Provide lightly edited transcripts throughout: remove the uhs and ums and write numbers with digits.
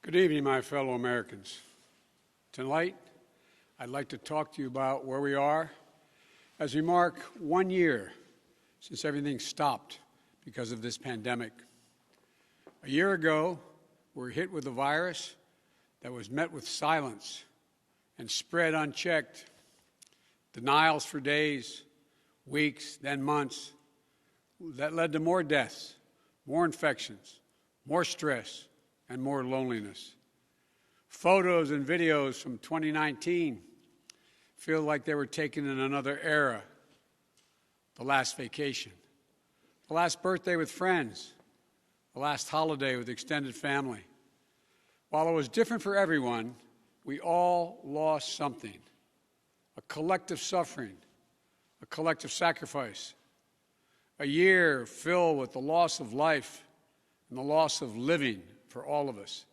Good evening, my fellow Americans. Tonight, I'd like to talk to you about where we are as we mark 1 year since everything stopped because of this pandemic. A year ago, we were hit with a virus that was met with silence and spread unchecked. Denials for days, weeks, then months. That led to more deaths, more infections, more stress, and more loneliness. Photos and videos from 2019 feel like they were taken in another era. The last vacation, the last birthday with friends, the last holiday with extended family. While it was different for everyone, we all lost something. A collective suffering, a collective sacrifice. A year filled with the loss of life and the loss of living for all of us.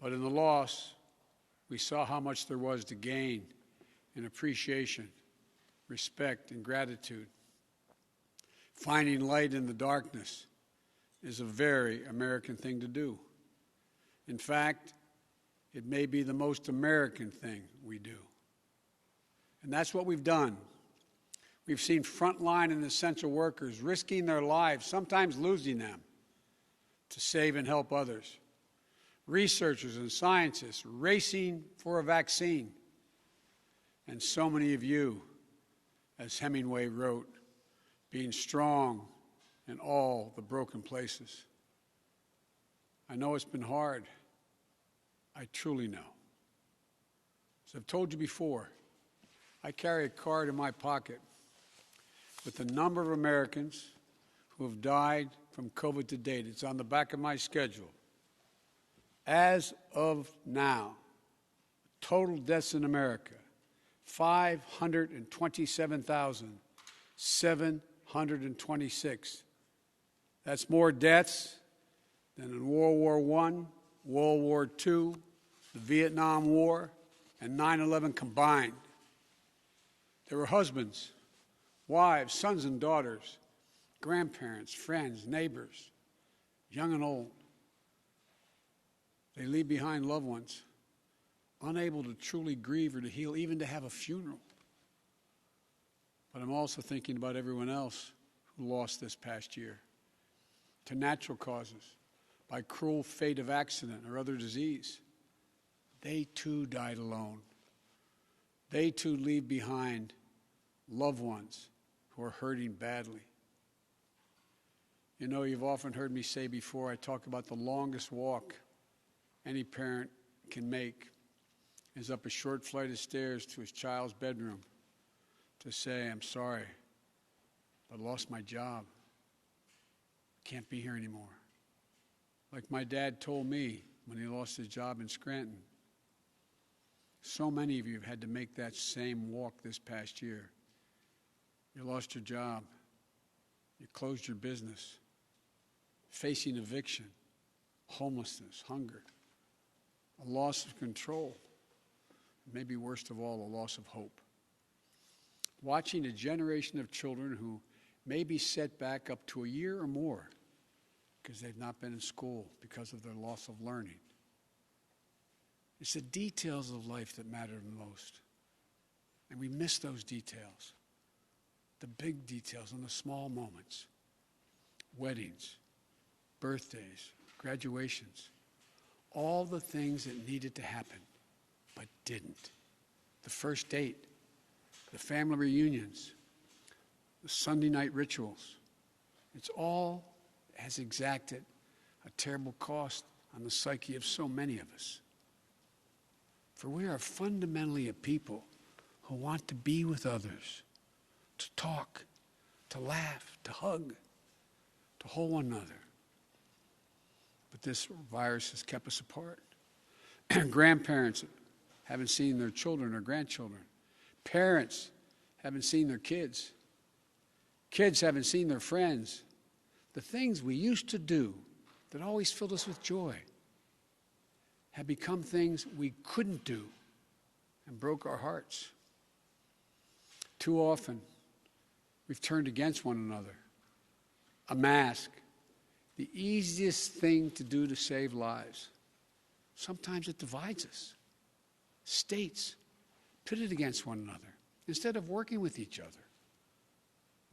But in the loss, we saw how much there was to gain in appreciation, respect, and gratitude. Finding light in the darkness is a very American thing to do. In fact, it may be the most American thing we do. And that's what we've done. We've seen frontline and essential workers risking their lives, sometimes losing them, to save and help others. Researchers and scientists racing for a vaccine. And so many of you, as Hemingway wrote, being strong in all the broken places. I know it's been hard. I truly know. As I've told you before, I carry a card in my pocket with the number of Americans who have died from COVID to date. It's on the back of my schedule. As of now, total deaths in America, 527,726. That's more deaths than in World War I, World War II, the Vietnam War, and 9/11 combined. There were husbands, wives, sons and daughters, grandparents, friends, neighbors, young and old. They leave behind loved ones, unable to truly grieve or to heal, even to have a funeral. But I'm also thinking about everyone else who lost this past year to natural causes, by cruel fate of accident or other disease. They too died alone. They too leave behind loved ones who are hurting badly. You know, you've often heard me say before, I talk about the longest walk any parent can make is up a short flight of stairs to his child's bedroom to say, I'm sorry, but I lost my job. Can't be here anymore. Like my dad told me when he lost his job in Scranton. So many of you have had to make that same walk this past year. You lost your job. You closed your business. Facing eviction, homelessness, hunger, a loss of control, maybe worst of all, a loss of hope. Watching a generation of children who may be set back up to a year or more because they've not been in school because of their loss of learning. It's the details of life that matter the most. And we miss those details, the big details and the small moments. Weddings, birthdays, graduations, all the things that needed to happen but didn't. The first date, the family reunions, the Sunday night rituals. It's all has exacted a terrible cost on the psyche of so many of us. For we are fundamentally a people who want to be with others, to talk, to laugh, to hug, to hold one another. But this virus has kept us apart. Grandparents haven't seen their children or grandchildren. Parents haven't seen their kids. Kids haven't seen their friends. The things we used to do that always filled us with joy have become things we couldn't do and broke our hearts. Too often, we've turned against one another. A mask, the easiest thing to do to save lives. Sometimes it divides us. States pitted against one another instead of working with each other.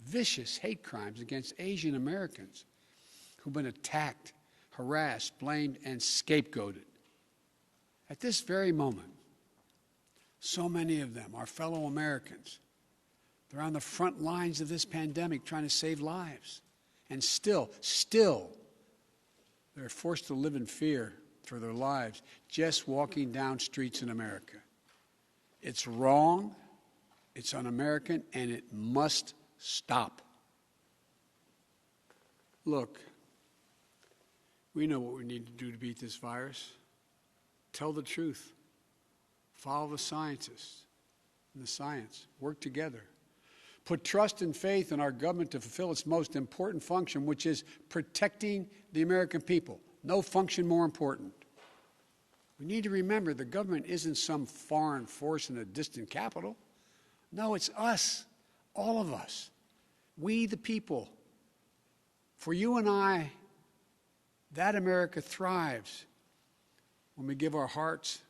Vicious hate crimes against Asian Americans who've been attacked, harassed, blamed, and scapegoated. At this very moment, so many of them are fellow Americans. They're on the front lines of this pandemic trying to save lives. And still, they're forced to live in fear for their lives just walking down streets in America. It's wrong, it's un-American, and it must stop. Look, we know what we need to do to beat this virus. Tell the truth. Follow the scientists and the science. Work together. Put trust and faith in our government to fulfill its most important function, which is protecting the American people. No function more important. We need to remember the government isn't some foreign force in a distant capital. No, it's us, all of us. We the people. For you and I, that America thrives when we give our hearts,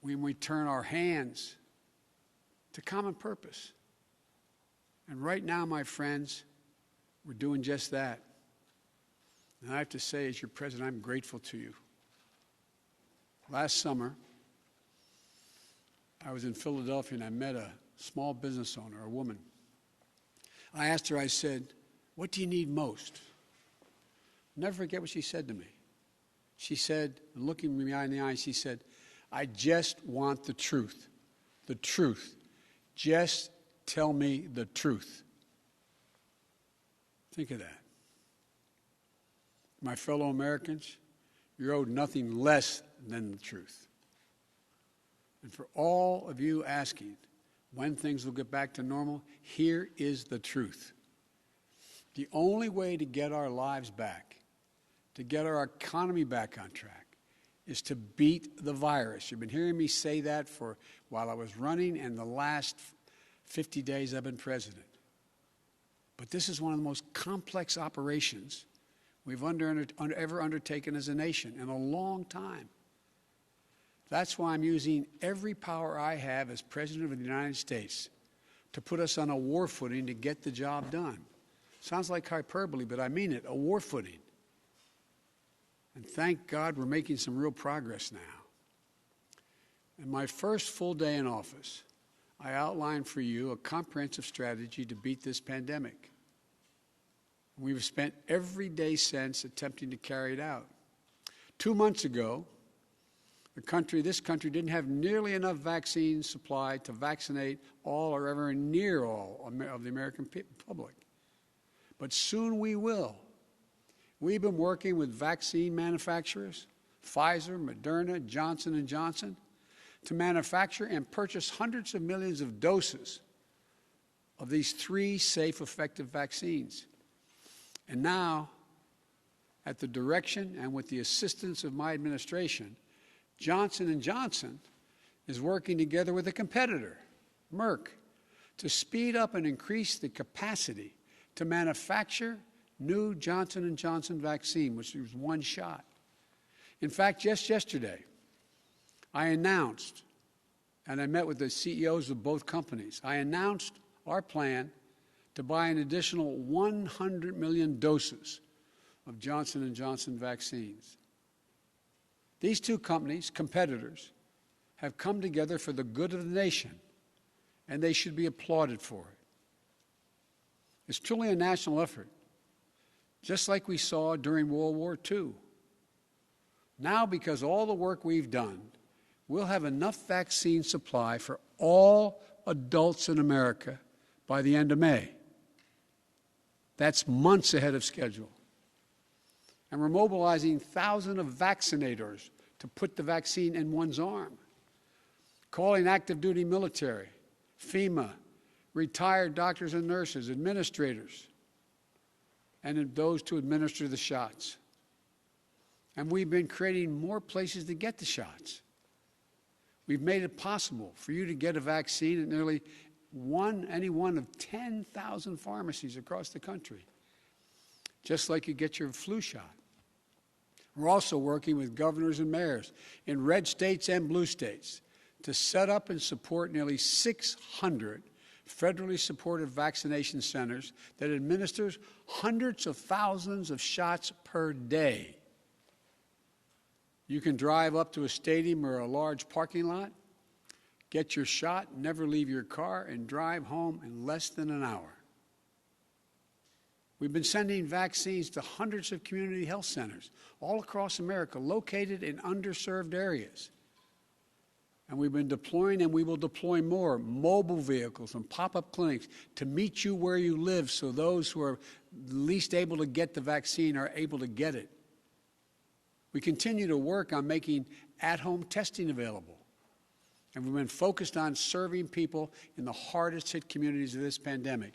when we turn our hands to common purpose. And right now, my friends, we're doing just that. And I have to say, as your president, I'm grateful to you. Last summer, I was in Philadelphia and I met a small business owner, a woman. I asked her, I said, what do you need most? I'll never forget what she said to me. She said, looking me in the eye, she said, I just want the truth. The truth. Just tell me the truth. Think of that. My fellow Americans, you're owed nothing less than the truth. And for all of you asking when things will get back to normal, here is the truth. The only way to get our lives back, to get our economy back on track, is to beat the virus. You've been hearing me say that for while I was running and the last 50 days I've been president. But this is one of the most complex operations we've ever undertaken as a nation in a long time. That's why I'm using every power I have as President of the United States to put us on a war footing to get the job done. Sounds like hyperbole, but I mean it, a war footing. And thank God we're making some real progress now. In my first full day in office, I outlined for you a comprehensive strategy to beat this pandemic. We've spent every day since attempting to carry it out. 2 months ago, this country didn't have nearly enough vaccine supply to vaccinate all or ever near all of the American public. But soon we will. We've been working with vaccine manufacturers, Pfizer, Moderna, Johnson & Johnson, to manufacture and purchase hundreds of millions of doses of these 3 safe, effective vaccines. And now, at the direction and with the assistance of my administration, Johnson & Johnson is working together with a competitor, Merck, to speed up and increase the capacity to manufacture new Johnson & Johnson vaccine, which is one shot. In fact, just yesterday, I announced, and I met with the CEOs of both companies, I announced our plan to buy an additional 100 million doses of Johnson & Johnson vaccines. These 2 companies, competitors, have come together for the good of the nation, and they should be applauded for it. It's truly a national effort, just like we saw during World War II. Now, because of all the work we've done, we'll have enough vaccine supply for all adults in America by the end of May. That's months ahead of schedule. And we're mobilizing thousands of vaccinators to put the vaccine in one's arm, calling active duty military, FEMA, retired doctors and nurses, administrators, and those to administer the shots. And we've been creating more places to get the shots. We've made it possible for you to get a vaccine at nearly any one of 10,000 pharmacies across the country, just like you get your flu shot. We're also working with governors and mayors in red states and blue states to set up and support nearly 600 federally supported vaccination centers that administers hundreds of thousands of shots per day. You can drive up to a stadium or a large parking lot, get your shot, never leave your car, and drive home in less than an hour. We've been sending vaccines to hundreds of community health centers all across America, located in underserved areas. And we've been deploying, and we will deploy more, mobile vehicles and pop-up clinics to meet you where you live so those who are least able to get the vaccine are able to get it. We continue to work on making at-home testing available. And we've been focused on serving people in the hardest-hit communities of this pandemic: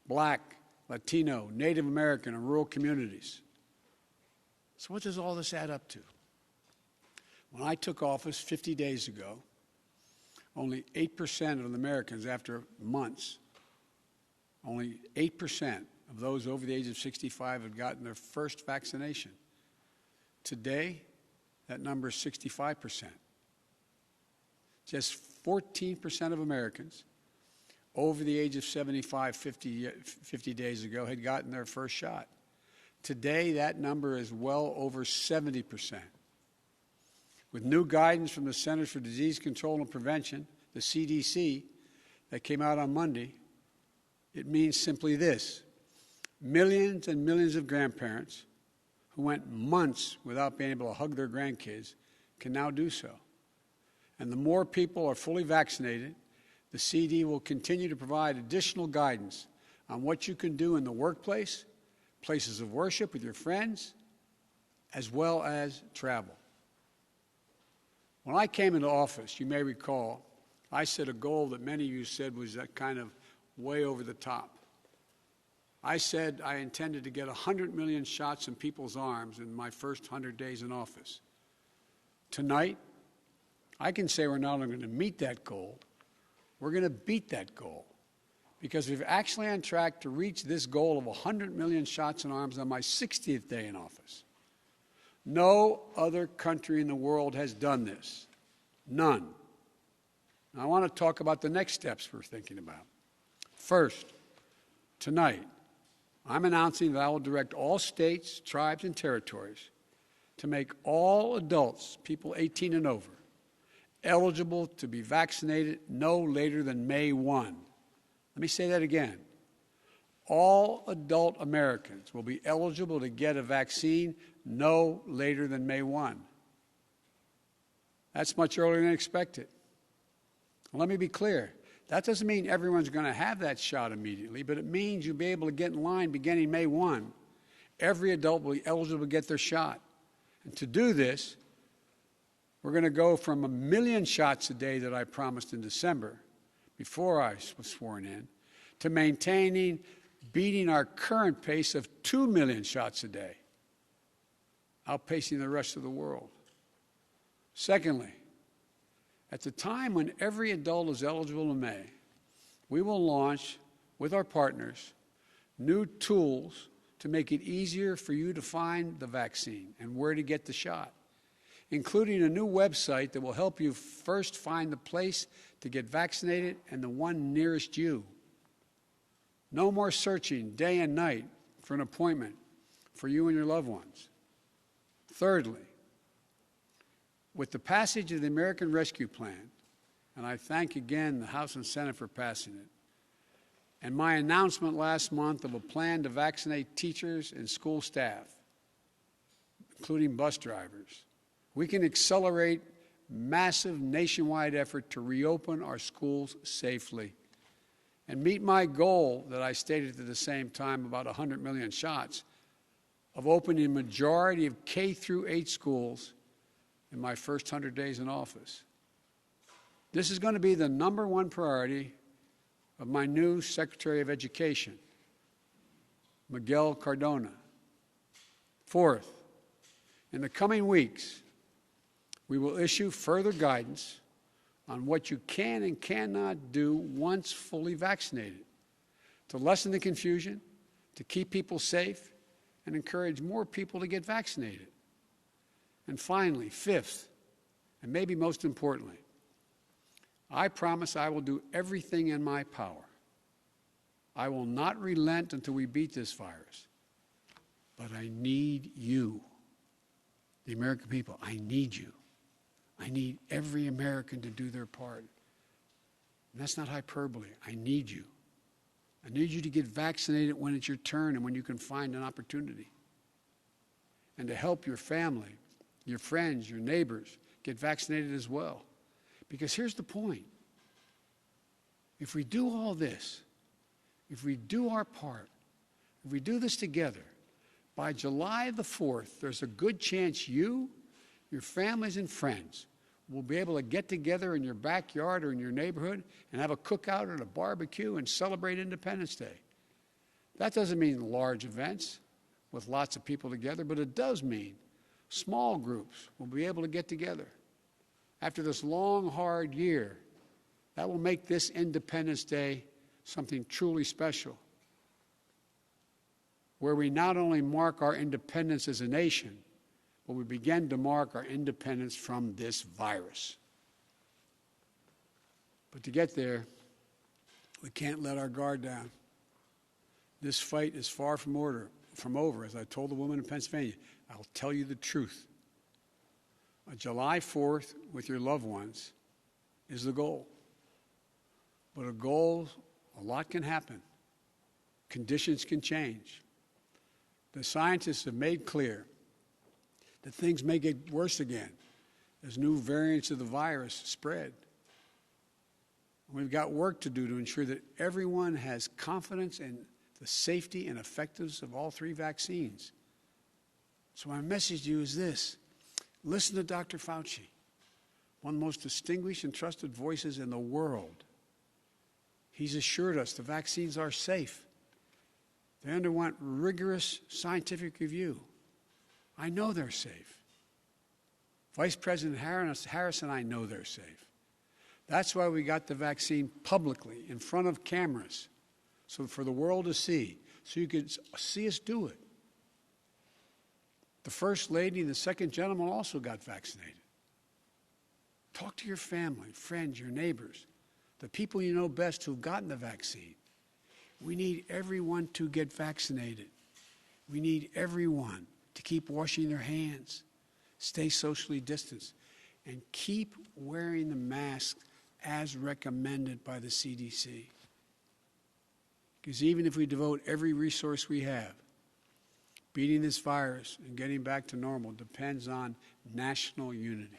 Black, Latino, Native American, and rural communities. So what does all this add up to? When I took office 50 days ago, only 8% of Americans, after months, only 8% of those over the age of 65 had gotten their first vaccination. Today, that number is 65%. Just 14% of Americans over the age of 75 50 days ago had gotten their first shot. Today, that number is well over 70%. With new guidance from the Centers for Disease Control and Prevention, the CDC, that came out on Monday, it means simply this: millions and millions of grandparents who went months without being able to hug their grandkids can now do so. And the more people are fully vaccinated, the CD will continue to provide additional guidance on what you can do in the workplace, places of worship with your friends, as well as travel. When I came into office, you may recall, I set a goal that many of you said was that kind of way over the top. I said I intended to get 100 million shots in people's arms in my first 100 days in office. Tonight, I can say we're not only going to meet that goal, we're going to beat that goal, because we're actually on track to reach this goal of 100 million shots in arms on my 60th day in office. No other country in the world has done this. None. Now, I want to talk about the next steps we're thinking about. First, tonight, I'm announcing that I will direct all states, tribes, and territories to make all adults, people 18 and over, eligible to be vaccinated no later than May 1. Let me say that again. All adult Americans will be eligible to get a vaccine no later than May 1. That's much earlier than expected. Let me be clear. That doesn't mean everyone's going to have that shot immediately, but it means you'll be able to get in line beginning May 1. Every adult will be eligible to get their shot. And to do this, we're going to go from 1 million shots a day that I promised in December, before I was sworn in, to beating our current pace of 2 million shots a day, outpacing the rest of the world. Secondly, at the time when every adult is eligible in May, we will launch, with our partners, new tools to make it easier for you to find the vaccine and where to get the shot, including a new website that will help you first find the place to get vaccinated and the one nearest you. No more searching day and night for an appointment for you and your loved ones. Thirdly, with the passage of the American Rescue Plan, and I thank again the House and Senate for passing it, and my announcement last month of a plan to vaccinate teachers and school staff, including bus drivers, we can accelerate massive nationwide effort to reopen our schools safely and meet my goal that I stated at the same time, about 100 million shots, of opening a majority of K through 8 schools in my first 100 days in office. This is going to be the #1 priority of my new Secretary of Education, Miguel Cardona. Fourth, in the coming weeks, we will issue further guidance on what you can and cannot do once fully vaccinated, to lessen the confusion, to keep people safe, and encourage more people to get vaccinated. And finally, fifth, and maybe most importantly, I promise I will do everything in my power. I will not relent until we beat this virus. But I need you, the American people. I need you. I need every American to do their part. And that's not hyperbole. I need you. I need you to get vaccinated when it's your turn and when you can find an opportunity. And to help your family, your friends, your neighbors get vaccinated as well. Because here's the point. If we do all this, if we do our part, if we do this together, by July the 4th, there's a good chance you, your families and friends will be able to get together in your backyard or in your neighborhood and have a cookout or a barbecue and celebrate Independence Day. That doesn't mean large events with lots of people together, but it does mean small groups will be able to get together. After this long, hard year, that will make this Independence Day something truly special, where we not only mark our independence as a nation, but we begin to mark our independence from this virus. But to get there, we can't let our guard down. This fight is far from over. As I told the woman in Pennsylvania, I'll tell you the truth. July 4th with your loved ones is the goal. But a lot can happen. Conditions can change. The scientists have made clear that things may get worse again as new variants of the virus spread. And we've got work to do to ensure that everyone has confidence in the safety and effectiveness of all three vaccines. So my message to you is this. Listen to Dr. Fauci, one of the most distinguished and trusted voices in the world. He's assured us the vaccines are safe. They underwent rigorous scientific review. I know they're safe. Vice President Harris and I know they're safe. That's why we got the vaccine publicly in front of cameras, so for the world to see, so you could see us do it. The First Lady and the Second Gentleman also got vaccinated. Talk to your family, friends, your neighbors, the people you know best who've gotten the vaccine. We need everyone to get vaccinated. We need everyone to keep washing their hands, stay socially distanced, and keep wearing the mask as recommended by the CDC. Because even if we devote every resource we have, beating this virus and getting back to normal depends on national unity.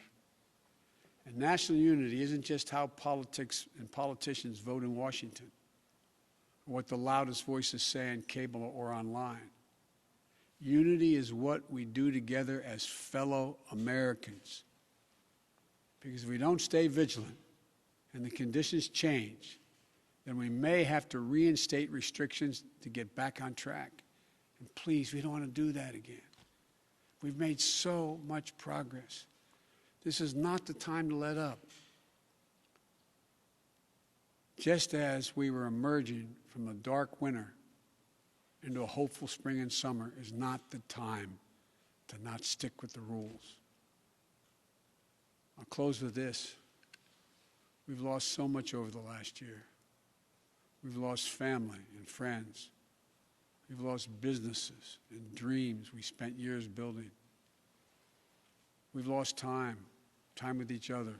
And national unity isn't just how politics and politicians vote in Washington, or what the loudest voices say on cable or online. Unity is what we do together as fellow Americans. Because if we don't stay vigilant and the conditions change, then we may have to reinstate restrictions to get back on track. And please, we don't want to do that again. We've made so much progress. This is not the time to let up. Just as we were emerging from the dark winter into a hopeful spring and summer is not the time to not stick with the rules. I'll close with this. We've lost so much over the last year. We've lost family and friends. We've lost businesses and dreams we spent years building. We've lost time with each other.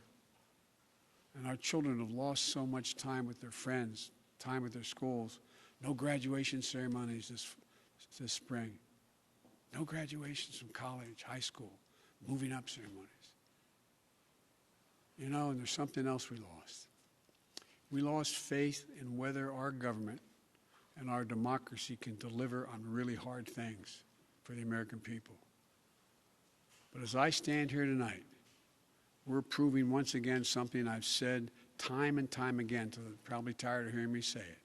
And our children have lost so much time with their friends, time with their schools. No graduation ceremonies this spring. No graduations from college, high school, moving up ceremonies. You know, and there's something else we lost. We lost faith in whether our government and our democracy can deliver on really hard things for the American people. But as I stand here tonight, we're proving once again something I've said time and time again, to probably tired of hearing me say it.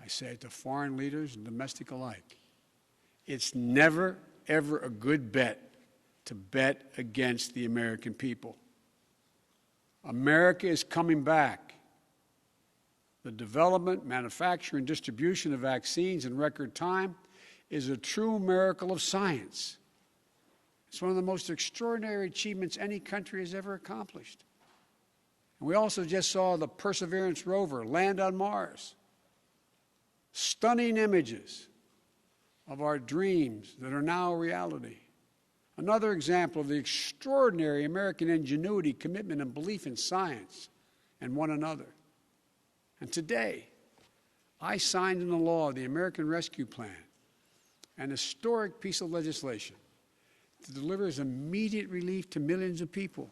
I say it to foreign leaders and domestic alike. It's never, ever a good bet to bet against the American people. America is coming back. The development, manufacture, and distribution of vaccines in record time is a true miracle of science. It's one of the most extraordinary achievements any country has ever accomplished. And we also just saw the Perseverance rover land on Mars. Stunning images of our dreams that are now a reality. Another example of the extraordinary American ingenuity, commitment, and belief in science and one another. And today, I signed into law the American Rescue Plan, an historic piece of legislation that delivers immediate relief to millions of people.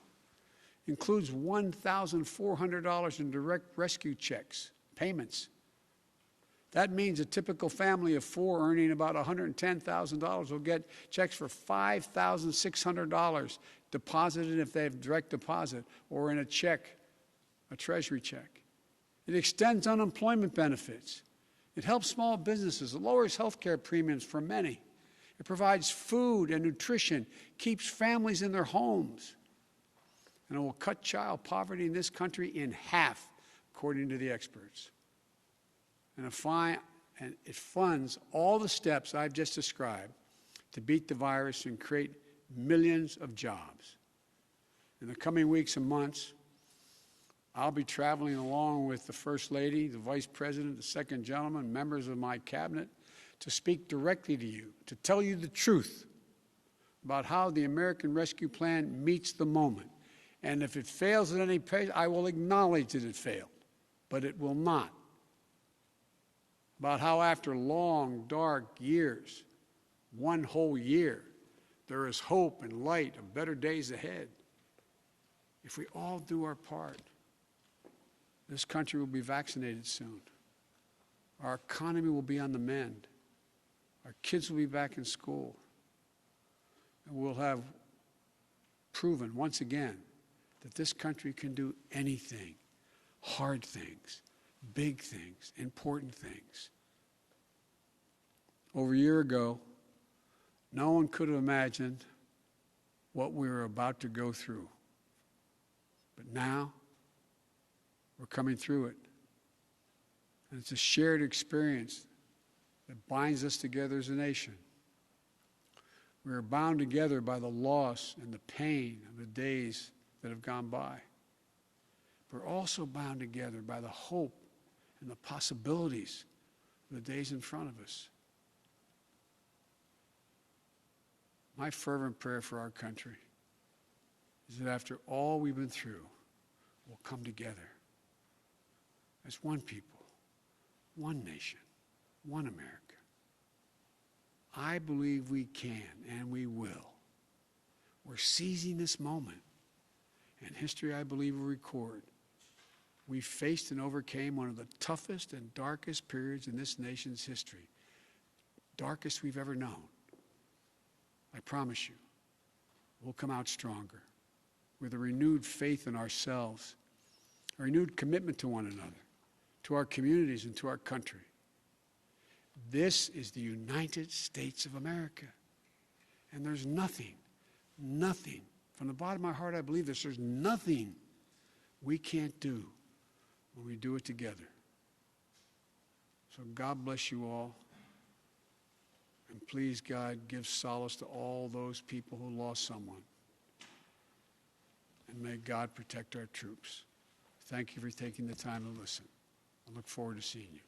Includes $1,400 in direct rescue checks, payments. That means a typical family of four earning about $110,000 will get checks for $5,600 deposited if they have direct deposit or in a check, a treasury check. It extends unemployment benefits. It helps small businesses. It lowers health care premiums for many. It provides food and nutrition, keeps families in their homes. And it will cut child poverty in this country in half, according to the experts. And it funds all the steps I've just described to beat the virus and create millions of jobs. In the coming weeks and months, I'll be traveling along with the First Lady, the Vice President, the Second Gentleman, members of my cabinet, to speak directly to you, to tell you the truth about how the American Rescue Plan meets the moment. And if it fails at any pace, I will acknowledge that it failed, but it will not. About how after long, dark years, one whole year, there is hope and light of better days ahead. If we all do our part, this country will be vaccinated soon. Our economy will be on the mend. Our kids will be back in school. And we'll have proven once again that this country can do anything, hard things, big things, important things. Over a year ago, no one could have imagined what we were about to go through. But now, we're coming through it. And it's a shared experience that binds us together as a nation. We are bound together by the loss and the pain of the days that have gone by. We're also bound together by the hope and the possibilities of the days in front of us. My fervent prayer for our country is that after all we've been through, we'll come together as one people, one nation, one America. I believe we can and we will. We're seizing this moment. And history, I believe, will record. We faced and overcame one of the toughest and darkest periods in this nation's history. Darkest we've ever known. I promise you, we'll come out stronger with a renewed faith in ourselves, a renewed commitment to one another, to our communities and to our country. This is the United States of America. And there's nothing, from the bottom of my heart I believe this, there's nothing we can't do when we do it together. So God bless you all. And please, God, give solace to all those people who lost someone. And may God protect our troops. Thank you for taking the time to listen. I look forward to seeing you.